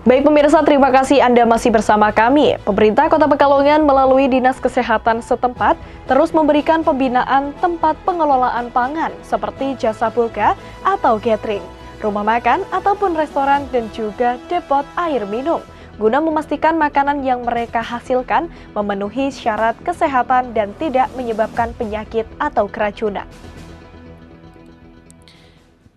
Baik pemirsa, terima kasih Anda masih bersama kami. Pemerintah Kota Pekalongan melalui Dinas Kesehatan setempat terus memberikan pembinaan tempat pengelolaan pangan seperti jasa buka atau catering, rumah makan ataupun restoran dan juga depot air minum, guna memastikan makanan yang mereka hasilkan memenuhi syarat kesehatan dan tidak menyebabkan penyakit atau keracunan.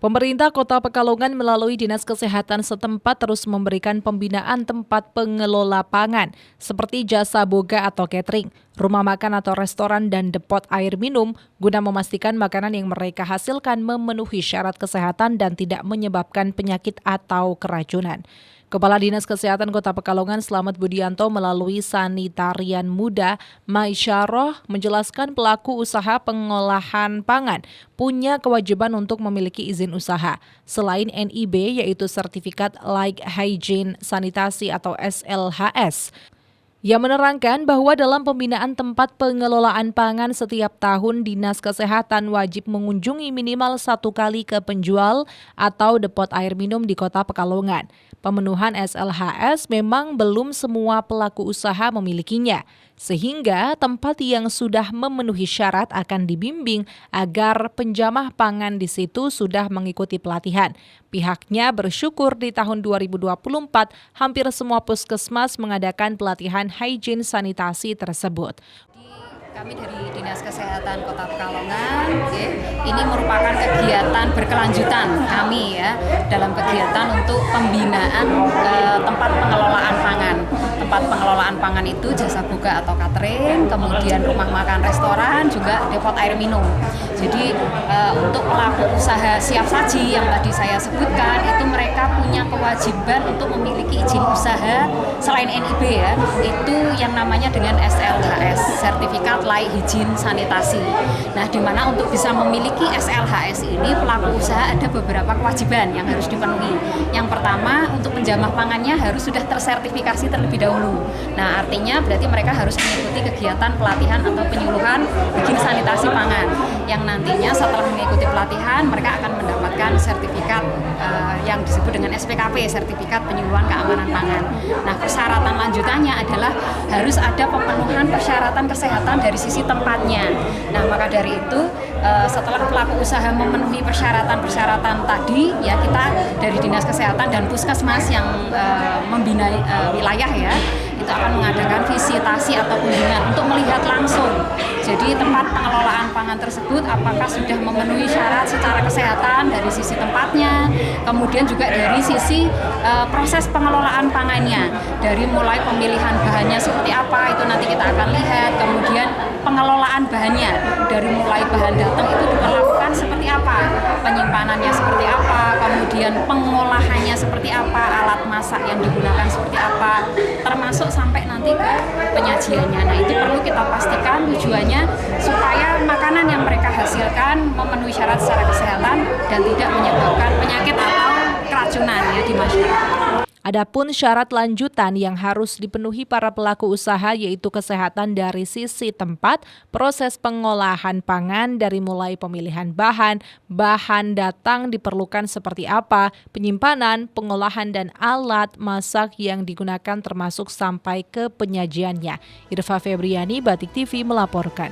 Pemerintah Kota Pekalongan melalui Dinas Kesehatan setempat terus memberikan pembinaan tempat pengelola pangan seperti jasa boga atau catering, rumah makan atau restoran dan depot air minum guna memastikan makanan yang mereka hasilkan memenuhi syarat kesehatan dan tidak menyebabkan penyakit atau keracunan. Kepala Dinas Kesehatan Kota Pekalongan Slamet Budianto melalui Sanitarian Muda Maisyarah menjelaskan pelaku usaha pengolahan pangan punya kewajiban untuk memiliki izin usaha selain NIB yaitu Sertifikat Like Hygiene Sanitasi atau SLHS. Ia menerangkan bahwa dalam pembinaan tempat pengelolaan pangan setiap tahun Dinas Kesehatan wajib mengunjungi minimal 1 kali ke penjual atau depot air minum di Kota Pekalongan. Pemenuhan SLHS memang belum semua pelaku usaha memilikinya, sehingga tempat yang sudah memenuhi syarat akan dibimbing agar penjamah pangan di situ sudah mengikuti pelatihan. Pihaknya bersyukur di tahun 2024 hampir semua puskesmas mengadakan pelatihan hygiene sanitasi tersebut. Kami dari Dinas Kesehatan Kota Pekalongan, ini merupakan kegiatan berkelanjutan kami dalam kegiatan untuk pembinaan tempat pengelolaan pangan. Tempat pengelolaan pangan itu jasa buka atau catering, kemudian rumah makan restoran, juga depot air minum. Jadi untuk pelaku usaha siap saji yang tadi saya sebutkan, itu mereka punya kewajiban untuk memiliki izin usaha selain NIB itu yang namanya dengan SLHS, Sertifikat Like Hygiene Sanitasi. Nah, di mana untuk bisa memiliki SLHS ini pelaku usaha ada beberapa kewajiban yang harus dipenuhi. Yang pertama, untuk penjamah pangannya harus sudah tersertifikasi terlebih dahulu. Nah, artinya berarti mereka harus mengikuti kegiatan pelatihan atau penyuluhan hygiene sanitasi pangan. Yang nantinya setelah mengikuti pelatihan, mereka akan mendapatkan sertifikat yang disebut dengan SPKP, Sertifikat Penyuluhan Keamanan Pangan. Nah, persyaratan lanjutannya adalah harus ada pemenuhan persyaratan kesehatan dari sisi tempatnya. Nah, maka dari itu setelah pelaku usaha memenuhi persyaratan-persyaratan tadi, ya kita dari Dinas Kesehatan dan Puskesmas yang membina wilayah itu akan mengadakan visitasi atau kunjungan untuk melihat langsung. Jadi tempat pengelolaan pangan tersebut apakah sudah memenuhi syarat secara kesehatan dari sisi tempatnya, kemudian juga dari sisi proses pengelolaan pangannya, dari mulai pemilihan bahannya seperti apa itu nanti kita akan lihat, kemudian pengelolaan bahannya dari mulai bahan datang itu diperlakukan seperti apa, penyimpanannya seperti apa, kemudian pengolahannya seperti apa, alat masak yang digunakan seperti apa, termasuk sampai nanti ke penyajiannya. Nah, itu perlu kita pastikan tujuannya supaya makanan yang mereka hasilkan memenuhi syarat secara kesehatan dan tidak menyebabkan penyakit atau keracunan di masyarakat. Adapun syarat lanjutan yang harus dipenuhi para pelaku usaha yaitu kesehatan dari sisi tempat, proses pengolahan pangan dari mulai pemilihan bahan datang diperlukan seperti apa, penyimpanan, pengolahan dan alat masak yang digunakan termasuk sampai ke penyajiannya. Irfa Febriani, Batik TV melaporkan.